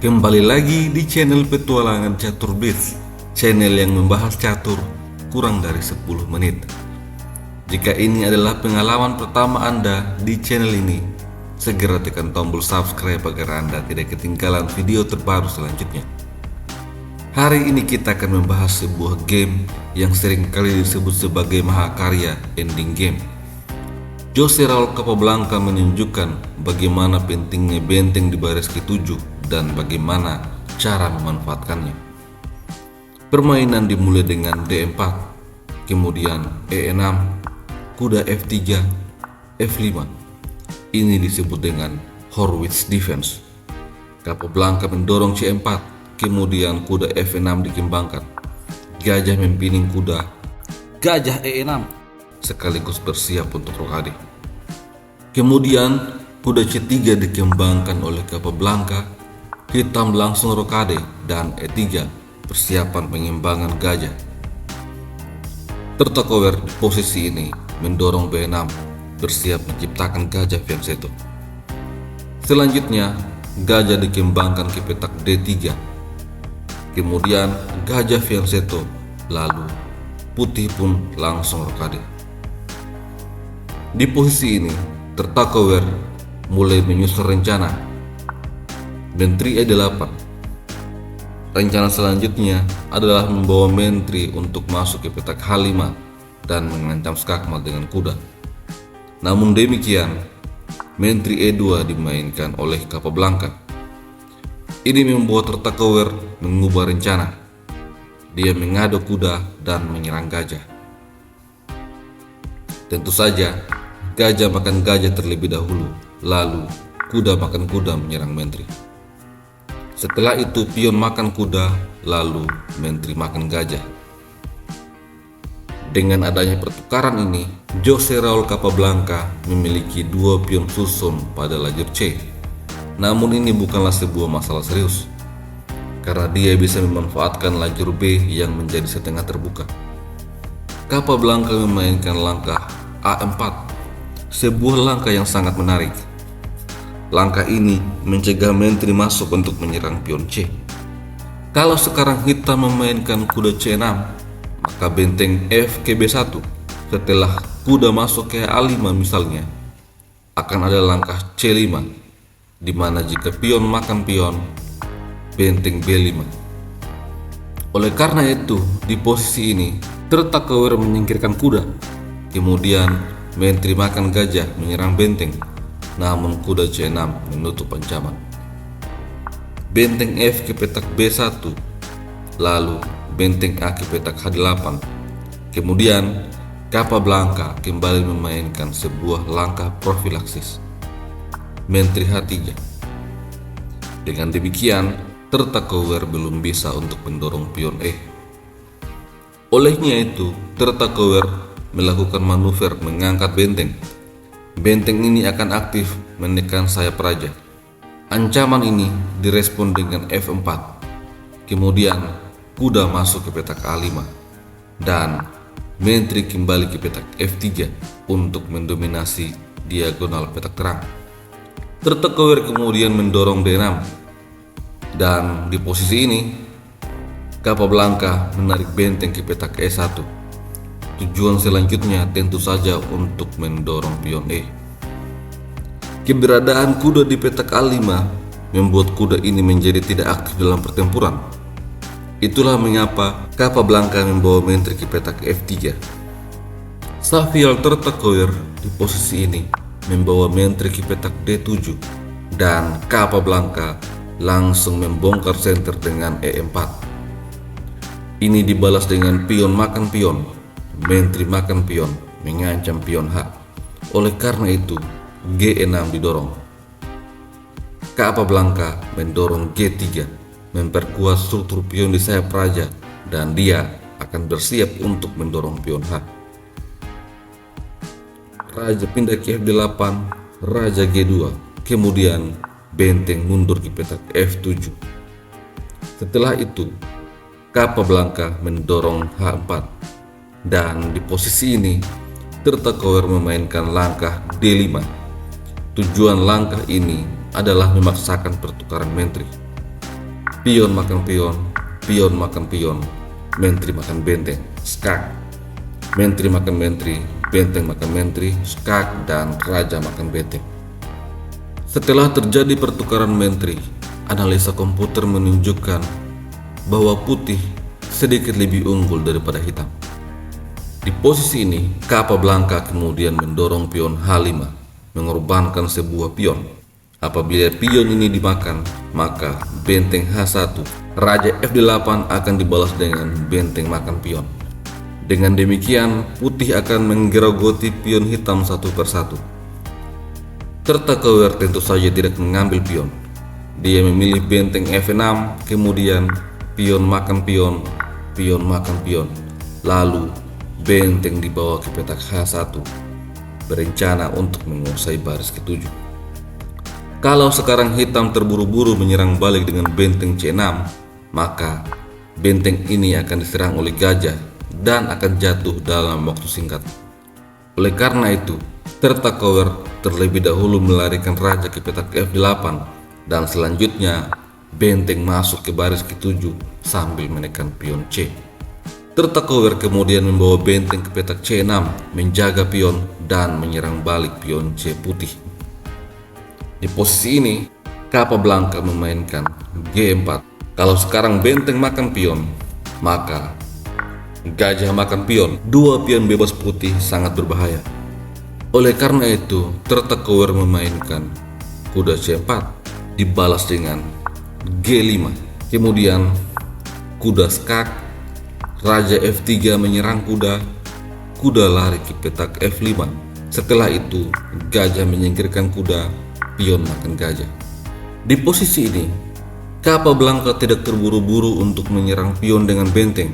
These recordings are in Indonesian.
Kembali lagi di channel Petualangan Catur Beats, channel yang membahas catur kurang dari 10 menit. Jika ini adalah pengalaman pertama Anda di channel ini, segera tekan tombol subscribe agar Anda tidak ketinggalan video terbaru selanjutnya. Hari ini kita akan membahas sebuah game yang sering kali disebut sebagai mahakarya ending game. Jose Raul Capablanca menunjukkan bagaimana pentingnya benteng di baris ke-7 dan bagaimana cara memanfaatkannya. Permainan dimulai dengan D4, kemudian E6, kuda F3, F5. Ini disebut dengan Horwitz Defense. Capablanca mendorong C4, kemudian kuda F6 dikembangkan. Gajah mempining kuda, gajah E6, sekaligus bersiap untuk rokade. Kemudian kuda C3 dikembangkan oleh Capablanca, hitam langsung rokade, dan E3 persiapan pengimbangan gajah. Tertakower di posisi ini mendorong B6 bersiap menciptakan gajah fianchetto. Selanjutnya gajah dikembangkan ke petak D3, kemudian gajah fianchetto, lalu putih pun langsung rokade. Di posisi ini Tertakower mulai menyusun rencana. Menteri E8. Rencana selanjutnya adalah membawa menteri untuk masuk ke petak H5 dan mengancam skakmat dengan kuda. Namun demikian, menteri E2 dimainkan oleh Capablanca. Ini membuat Tertakower mengubah rencana. Dia mengaduk kuda dan menyerang gajah. Tentu saja, gajah makan gajah terlebih dahulu, lalu kuda makan kuda menyerang menteri. Setelah itu pion makan kuda, lalu menteri makan gajah. Dengan adanya pertukaran ini, Jose Raul Capablanca memiliki 2 pion susun pada lajur C. Namun ini bukanlah sebuah masalah serius, karena dia bisa memanfaatkan lajur B yang menjadi setengah terbuka. Capablanca memainkan langkah A4, sebuah langkah yang sangat menarik. Langkah ini mencegah menteri masuk untuk menyerang pion C. Kalau sekarang hitam memainkan kuda C6, maka benteng F ke B1. Setelah kuda masuk ke A5 misalnya, akan ada langkah C5, di mana jika pion makan pion, benteng B5. Oleh karena itu, di posisi ini Tertakower menyingkirkan kuda, kemudian menteri makan gajah menyerang benteng, namun kuda C6 menutup ancaman. Benteng F ke petak B1, lalu benteng A ke petak H8. Kemudian Capablanca kembali memainkan sebuah langkah profilaksis, menteri H3. Dengan demikian, Tertakower belum bisa untuk mendorong pion E. Olehnya itu, Tertakower melakukan manuver mengangkat benteng. Benteng ini akan aktif menekan sayap raja. Ancaman ini direspon dengan F4. Kemudian kuda masuk ke petak A5 dan menteri kembali ke petak F3 untuk mendominasi diagonal petak terang. Tertakower kemudian mendorong D6 dan di posisi ini Capablanca menarik benteng ke petak E1. Tujuan selanjutnya tentu saja untuk mendorong pion E. Keberadaan kuda di petak A5 membuat kuda ini menjadi tidak aktif dalam pertempuran. Itulah mengapa Capablanca membawa menteri ke petak F3. Xavier Tertakower di posisi ini membawa menteri ke petak D7 dan Capablanca langsung membongkar senter dengan E4. Ini dibalas dengan pion makan pion, menteri makan pion, mengancam pion H. Oleh karena itu, G6 didorong. Capablanca mendorong G3, memperkuat struktur pion di sayap raja, dan dia akan bersiap untuk mendorong pion H. Raja pindah ke F8, raja G2, kemudian benteng mundur ke petak F7. Setelah itu, Capablanca mendorong H4, dan di posisi ini Tertakower memainkan langkah D5. Tujuan langkah ini adalah memaksakan pertukaran menteri. pion makan pion, pion makan pion, menteri makan benteng, skak. Menteri makan menteri, benteng makan menteri, skak, dan raja makan benteng. Setelah terjadi pertukaran menteri, analisa komputer menunjukkan bahwa putih sedikit lebih unggul daripada hitam. Di posisi ini, Capablanca kemudian mendorong pion H5, mengorbankan sebuah pion. Apabila pion ini dimakan, maka benteng H1, raja F8 akan dibalas dengan benteng makan pion. Dengan demikian, putih akan menggerogoti pion hitam satu persatu. Tertakawar tentu saja tidak mengambil pion. Dia memilih benteng F6, kemudian pion makan pion, pion makan pion. Lalu benteng dibawa ke petak H1, berencana untuk menguasai baris ke-7. Kalau sekarang hitam terburu-buru menyerang balik dengan benteng C6, maka benteng ini akan diserang oleh gajah dan akan jatuh dalam waktu singkat. Oleh karena itu, Tertakower terlebih dahulu melarikan raja ke petak F8 dan selanjutnya benteng masuk ke baris ke-7 sambil menekan pion C. Tertakower kemudian membawa benteng ke petak C6, menjaga pion dan menyerang balik pion C putih. Di posisi ini, Capablanca memainkan G4. Kalau sekarang benteng makan pion, maka gajah makan pion. Dua pion bebas putih sangat berbahaya. Oleh karena itu, Tertakower memainkan kuda C4 dibalas dengan G5. Kemudian kuda skak, raja F3 menyerang kuda, kuda lari ke petak F5. Setelah itu, gajah menyingkirkan kuda, pion makan gajah. Di posisi ini, Capablanca tidak terburu-buru untuk menyerang pion dengan benteng.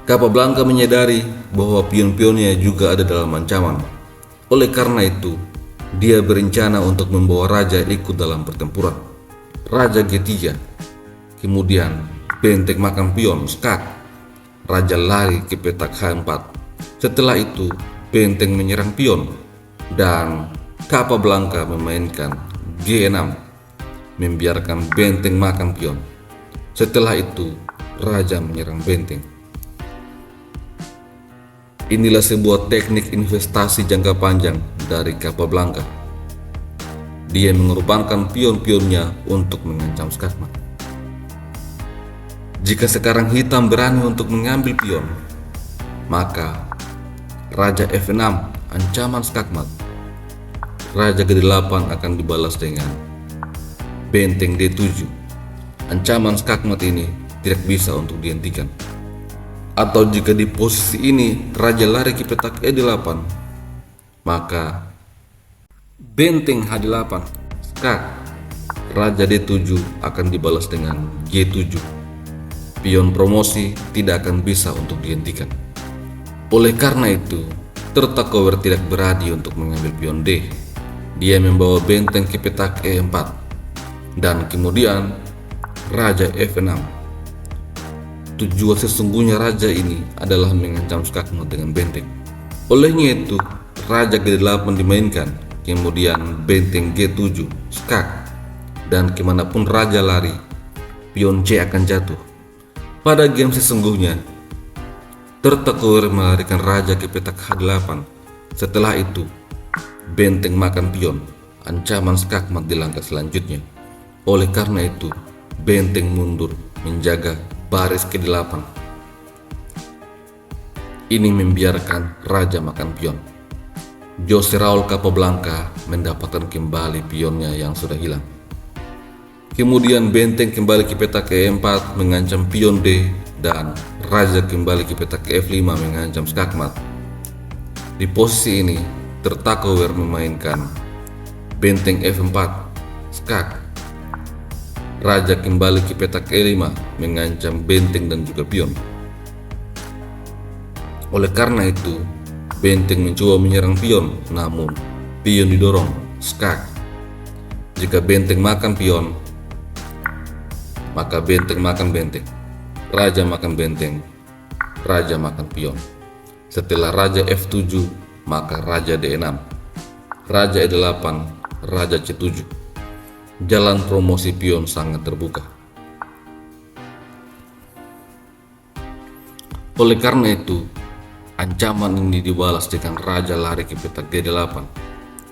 Capablanca menyadari bahwa pion-pionnya juga ada dalam ancaman. Oleh karena itu, dia berencana untuk membawa raja ikut dalam pertempuran. Raja G3, kemudian benteng makan pion, skak, raja lari ke petak H4. Setelah itu, benteng menyerang pion, dan Capablanca memainkan G6, membiarkan benteng makan pion. Setelah itu, raja menyerang benteng. Inilah sebuah teknik investasi jangka panjang dari Capablanca. Dia mengorbankan pion-pionnya untuk mengancam skakmat. Jika sekarang hitam berani untuk mengambil pion, maka raja F6 ancaman skakmat. Raja G8 akan dibalas dengan benteng D7. Ancaman skakmat ini tidak bisa untuk dihentikan. Atau jika di posisi ini raja lari ke petak E8, maka benteng H8, skak, raja D7 akan dibalas dengan G7. Pion promosi tidak akan bisa untuk dihentikan. Oleh karena itu, Tertakower tidak berani untuk mengambil pion D. Dia membawa benteng ke petak E4 dan kemudian raja F6. Tujuan sesungguhnya raja ini adalah mengancam skakmat dengan benteng. Olehnya itu, raja G8 dimainkan, kemudian benteng G7, skak, dan kemanapun raja lari, pion C akan jatuh. Pada game sesungguhnya, Tertakower melarikan raja ke petak H8. Setelah itu, benteng makan pion, ancaman skakmat di langkah selanjutnya. Oleh karena itu, benteng mundur menjaga baris ke-8. Ini membiarkan raja makan pion. Jose Raul Capablanca mendapatkan kembali pionnya yang sudah hilang. Kemudian benteng kembali ke petak E4 mengancam pion D dan raja kembali ke petak F5 mengancam skakmat. Di posisi ini, Tertakower memainkan benteng F4, skak. Raja kembali ke petak E5 mengancam benteng dan juga pion. Oleh karena itu, benteng mencoba menyerang pion, namun pion didorong, skak. Jika benteng makan pion, maka benteng makan benteng. Raja makan benteng, raja makan pion. Setelah raja F7, maka raja D6, raja E8, raja C7. Jalan promosi pion sangat terbuka. Oleh karena itu, ancaman ini dibalas dengan raja lari ke petak G8.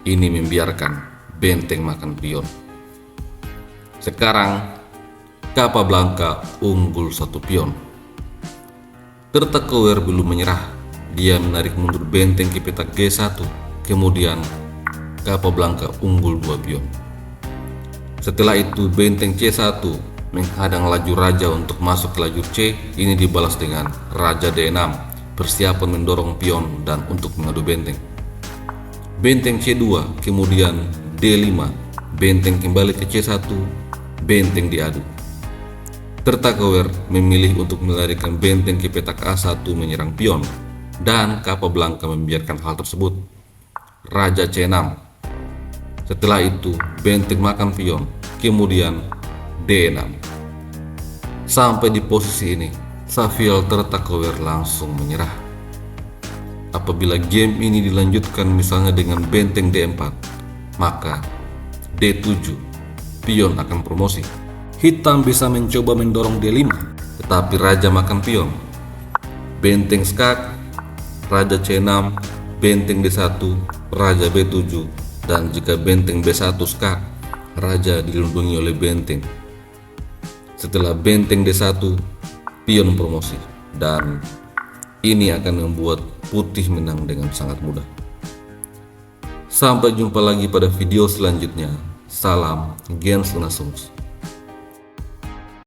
Ini membiarkan benteng makan pion. Sekarang Capablanca unggul 1 pion. Tertakower belum menyerah. Dia menarik mundur benteng ke petak G1. Kemudian Capablanca unggul 2 pion. Setelah itu benteng C1 menghadang laju raja untuk masuk ke lajur C. Ini dibalas dengan raja D6, persiapan mendorong pion dan untuk mengadu benteng. Benteng C2, kemudian D5, benteng kembali ke C1, benteng diadu. Tertakower memilih untuk melarikan benteng ke petak A1 menyerang pion, dan Capablanca membiarkan hal tersebut. Raja C6. Setelah itu benteng makan pion, kemudian D6. Sampai di posisi ini, Xavier Tertakower langsung menyerah. Apabila game ini dilanjutkan misalnya dengan benteng D4, maka D7, pion akan promosi. Hitam bisa mencoba mendorong D5, tetapi raja makan pion. Benteng skak, raja C6, benteng D1, raja B7, dan jika benteng B1 skak, raja dilindungi oleh benteng. Setelah benteng D1, pion promosi, dan ini akan membuat putih menang dengan sangat mudah. Sampai jumpa lagi pada video selanjutnya. Salam Gens Lunasungs.